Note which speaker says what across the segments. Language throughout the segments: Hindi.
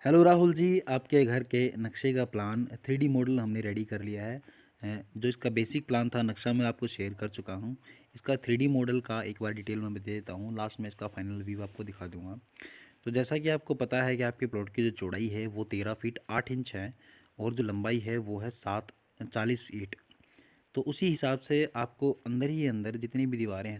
Speaker 1: हेलो राहुल जी, आपके घर के नक्शे का प्लान 3D मॉडल हमने रेडी कर लिया है। जो इसका बेसिक प्लान था नक्शा मैं आपको शेयर कर चुका हूँ। इसका 3D मॉडल का एक बार डिटेल में दे देता हूँ, लास्ट में इसका फाइनल व्यू आपको दिखा दूंगा। तो जैसा कि आपको पता है कि आपके प्लॉट की जो चौड़ाई है वो 13 फीट 8 इंच है और जो लंबाई है वो है 40 फीट। तो उसी हिसाब से आपको अंदर ही अंदर जितनी भी दीवारें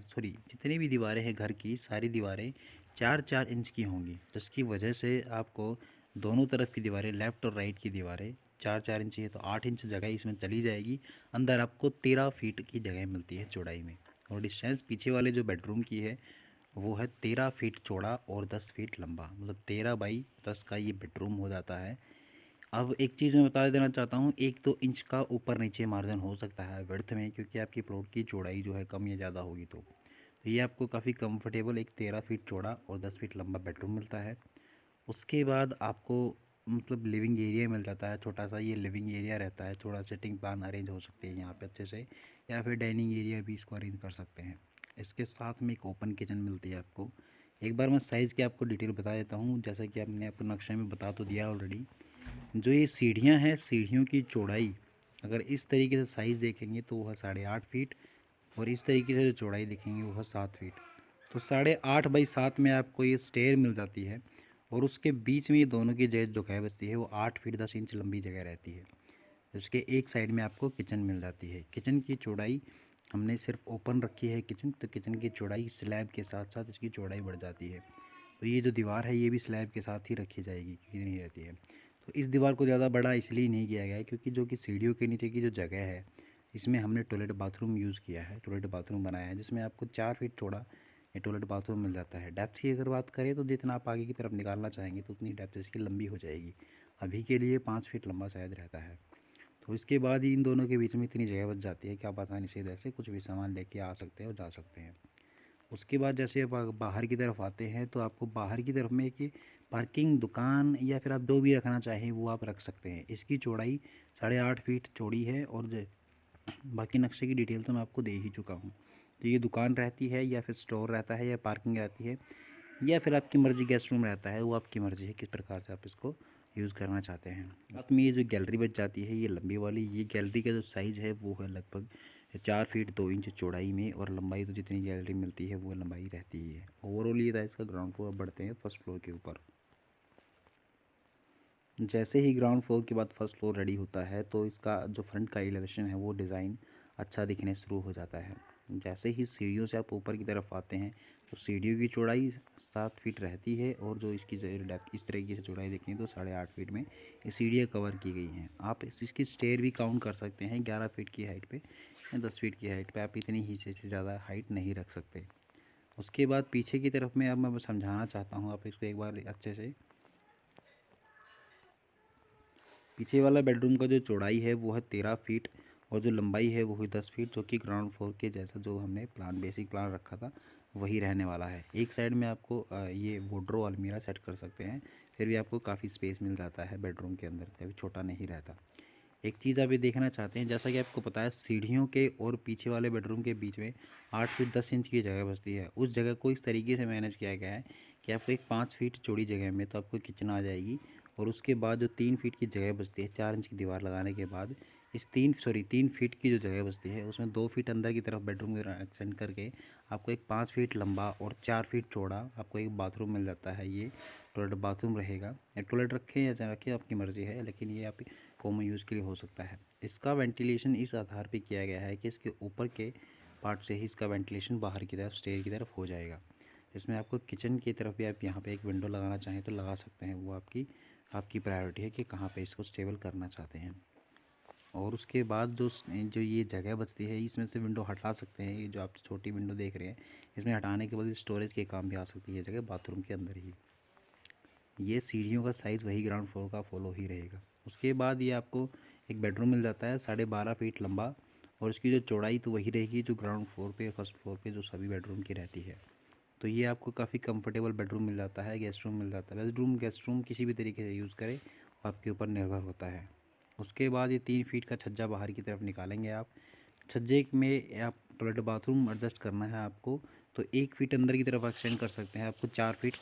Speaker 1: हैं घर की, सारी दीवारें 4-4 इंच की होंगी, जिसकी वजह से आपको दोनों तरफ की दीवारें, लेफ़्ट और राइट की दीवारें 4-4 इंच है, तो 8 इंच जगह इसमें चली जाएगी। अंदर आपको 13 फीट की जगह मिलती है चौड़ाई में। और डिस्टेंस पीछे वाले जो बेडरूम की है वो है 13 फीट चौड़ा और 10 फीट लंबा, मतलब 13 बाई 10 का ये बेडरूम हो जाता है। अब एक चीज़ मैं बता देना चाहता हूँ, 1-2 इंच का ऊपर नीचे मार्जिन हो सकता है विड्थ में, क्योंकि आपकी प्लॉट की चौड़ाई जो है कम या ज़्यादा होगी। तो ये आपको काफ़ी कंफर्टेबल एक 13 फीट चौड़ा और 10 फीट लंबा बेडरूम मिलता है। उसके बाद आपको मतलब लिविंग एरिया मिल जाता है, छोटा सा ये लिविंग एरिया रहता है। थोड़ा सिटिंग प्लान अरेंज हो सकती है यहाँ पे अच्छे से, या फिर डाइनिंग एरिया भी इसको अरेंज कर सकते हैं। इसके साथ में एक ओपन किचन मिलती है आपको। एक बार मैं साइज़ की आपको डिटेल बता देता हूँ, जैसा कि आपने आपको नक्शे में बता तो दिया ऑलरेडी। जो ये सीढ़ियाँ हैं, सीढ़ियों की चौड़ाई अगर इस तरीके से साइज़ देखेंगे तो वो है 8.5 फीट, और इस तरीके से जो चौड़ाई देखेंगे वो है 7 फीट। तो 8.5 बाई 7 में आपको ये स्टेयर मिल जाती है, और उसके बीच में ये दोनों की जगह बचती है वो 8 फीट 10 इंच लंबी जगह रहती है। जिसके एक साइड में आपको किचन मिल जाती है। किचन की चौड़ाई हमने सिर्फ ओपन रखी है किचन, तो किचन की चौड़ाई स्लैब के साथ साथ इसकी चौड़ाई बढ़ जाती है। तो ये जो दीवार है ये भी स्लैब के साथ ही रखी जाएगी, क्योंकि नहीं रहती है। तो इस दीवार को ज़्यादा बड़ा इसलिए नहीं किया गया है क्योंकि जो कि सीढ़ियों के नीचे की जो जगह है, इसमें हमने टॉयलेट बाथरूम यूज़ किया है, टॉयलेट बाथरूम बनाया है, जिसमें आपको 4 फीट चौड़ा ये टॉयलेट बाथरूम मिल जाता है। डेप्थ की अगर बात करें तो जितना आप आगे की तरफ निकालना चाहेंगे तो उतनी डेप्थ इसकी लंबी हो जाएगी। अभी के लिए 5 फीट लंबा शायद रहता है। तो इसके बाद ही इन दोनों के बीच में इतनी जगह बच जाती है कि आप आसानी से इधर से कुछ भी सामान लेके आ सकते हैं और जा सकते हैं। उसके बाद जैसे आप बाहर की तरफ आते हैं तो आपको बाहर की तरफ में एक पार्किंग, दुकान या फिर आप जो भी रखना चाहें वो आप रख सकते हैं। इसकी चौड़ाई 8.5 फीट चौड़ी है, और बाकी नक्शे की डिटेल तो मैं आपको दे ही चुका हूँ। तो ये दुकान रहती है या फिर स्टोर रहता है या पार्किंग रहती है, या फिर आपकी मर्ज़ी गेस्ट रूम रहता है, वो आपकी मर्ज़ी है किस प्रकार से आप इसको यूज़ करना चाहते हैं। साथ में ये जो गैलरी बच जाती है ये लंबी वाली, ये गैलरी का जो साइज़ है वो है लगभग 4 फीट 2 इंच चौड़ाई में, और लंबाई तो जितनी गैलरी मिलती है वो लंबाई रहती ही है। ओवरऑल ये था इसका ग्राउंड फ्लोर। बढ़ते हैं फर्स्ट फ्लोर के ऊपर। जैसे ही ग्राउंड फ्लोर के बाद फर्स्ट फ्लोर रेडी होता है तो इसका जो फ्रंट का एलिवेशन है वो डिज़ाइन अच्छा दिखने शुरू हो जाता है। जैसे ही सीढ़ियों से आप ऊपर की तरफ आते हैं तो सीढ़ियों की चौड़ाई 7 फीट रहती है, और जो इसकी डेप्थ इस तरीके से चौड़ाई देखें तो 8.5 फीट में ये सीढ़ियाँ कवर की गई हैं। आप इसकी स्टेयर भी काउंट कर सकते हैं 11 फीट की हाइट पे या 10 फीट की हाइट पे। आप इतनी ही से ज़्यादा हाइट नहीं रख सकते। उसके बाद पीछे की तरफ में अब मैं समझाना चाहता हूँ, आप इसको एक बार अच्छे से। पीछे वाला बेडरूम का जो चौड़ाई है वो है 13 फीट, और जो लंबाई है वो है 10 फीट, जो कि ग्राउंड फ्लोर के जैसा जो हमने बेसिक प्लान रखा था वही रहने वाला है। एक साइड में आपको ये वोड्रो अलमीरा सेट कर सकते हैं, फिर भी आपको काफ़ी स्पेस मिल जाता है बेडरूम के अंदर, कभी छोटा नहीं रहता। एक चीज़ आप ये देखना चाहते हैं, जैसा कि आपको पता है सीढ़ियों के और पीछे वाले बेडरूम के बीच में 8 फीट 10 इंच की जगह बचती है। उस जगह को इस तरीके से मैनेज किया गया है कि आपको एक 5 फीट चौड़ी जगह में तो आपको किचन आ जाएगी, और उसके बाद जो 3 फीट की जगह बचती है 4 इंच की दीवार लगाने के बाद, इस 3 फीट की जो जगह बचती है उसमें 2 फीट अंदर की तरफ बेडरूम एक्सटेंड करके आपको एक 5 फीट लंबा और 4 फीट चौड़ा आपको एक बाथरूम मिल जाता है। ये टॉयलेट बाथरूम रहेगा, या टॉयलेट रखें या ना रखें आपकी मर्ज़ी है, लेकिन ये आप कॉमन यूज़ के लिए हो सकता है। इसका वेंटिलेशन इस आधार पे किया गया है कि इसके ऊपर के पार्ट से ही इसका वेंटिलेशन बाहर की तरफ स्टेयर की तरफ हो जाएगा। इसमें आपको किचन की तरफ भी आप यहाँ पे एक विंडो लगाना चाहें तो लगा सकते हैं, वो आपकी आपकी प्रायोरिटी है कि कहाँ पे इसको स्टेबल करना चाहते हैं। और उसके बाद जो ये जगह बचती है इसमें से विंडो हटा सकते हैं। ये जो आप छोटी विंडो देख रहे हैं, इसमें हटाने के बाद स्टोरेज के काम भी आ सकती है जगह बाथरूम के अंदर ही। ये सीढ़ियों का साइज़ वही ग्राउंड फ्लोर का फॉलो ही रहेगा। उसके बाद ये आपको एक बेडरूम मिल जाता है 12.5 फीट लंबा, और इसकी जो चौड़ाई तो वही रहेगी जो ग्राउंड फ्लोर पे फर्स्ट फ्लोर पे जो सभी बेडरूम की रहती है। तो ये आपको काफ़ी कंफर्टेबल बेडरूम मिल जाता है, गेस्ट रूम मिल जाता है। बेडरूम गेस्ट रूम किसी भी तरीके से यूज़ करें आपके ऊपर निर्भर होता है। उसके बाद ये 3 फीट का छज्जा बाहर की तरफ निकालेंगे आप। छज्जे में आप टॉयलेट बाथरूम एडजस्ट करना है आपको तो 1 फीट अंदर की तरफ एक्सटेंड कर सकते हैं। आपको 4 फीट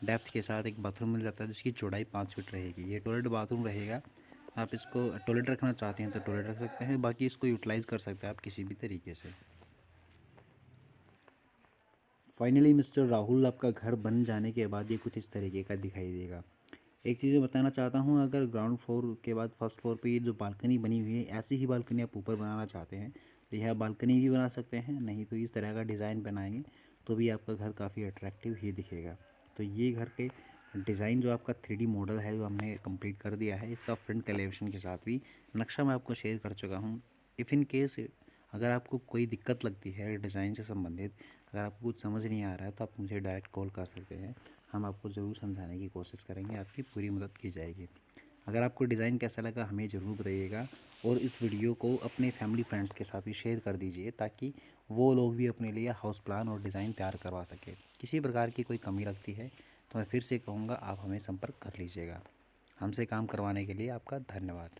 Speaker 1: डेप्थ के साथ एक बाथरूम मिल जाता है जिसकी चौड़ाई 5 फीट रहेगी। ये टॉयलेट बाथरूम रहेगा। आप इसको टॉयलेट रखना चाहते हैं तो टॉयलेट रख सकते हैं, बाकी इसको यूटिलाइज़ कर सकते हैं आप किसी भी तरीके से। फाइनली मिस्टर राहुल, आपका घर बन जाने के बाद ये कुछ इस तरीके का दिखाई देगा। एक चीज़ मैं बताना चाहता हूँ, अगर ग्राउंड फ्लोर के बाद फर्स्ट फ्लोर पे ये जो बालकनी बनी हुई है, ऐसी ही बालकनी आप ऊपर बनाना चाहते हैं तो यह बालकनी भी बना सकते हैं, नहीं तो इस तरह का डिज़ाइन बनाएंगे तो भी आपका घर काफ़ी अट्रैक्टिव ही दिखेगा। तो ये घर के डिज़ाइन जो आपका 3D मॉडल है जो हमने कंप्लीट कर दिया है, इसका फ्रंट एलिवेशन के साथ भी नक्शा मैं आपको शेयर कर चुका हूँ। इफ़ इन केस अगर आपको कोई दिक्कत लगती है डिज़ाइन से संबंधित, अगर आपको कुछ समझ नहीं आ रहा है तो आप मुझे डायरेक्ट कॉल कर सकते हैं। हम आपको ज़रूर समझाने की कोशिश करेंगे, आपकी पूरी मदद की जाएगी। अगर आपको डिज़ाइन कैसा लगा हमें ज़रूर बताइएगा, और इस वीडियो को अपने फैमिली फ्रेंड्स के साथ भी शेयर कर दीजिए ताकि वो लोग भी अपने लिए हाउस प्लान और डिज़ाइन तैयार करवा सकें। किसी प्रकार की कोई कमी लगती है तो मैं फिर से कहूँगा, आप हमें संपर्क कर लीजिएगा। हमसे काम करवाने के लिए आपका धन्यवाद।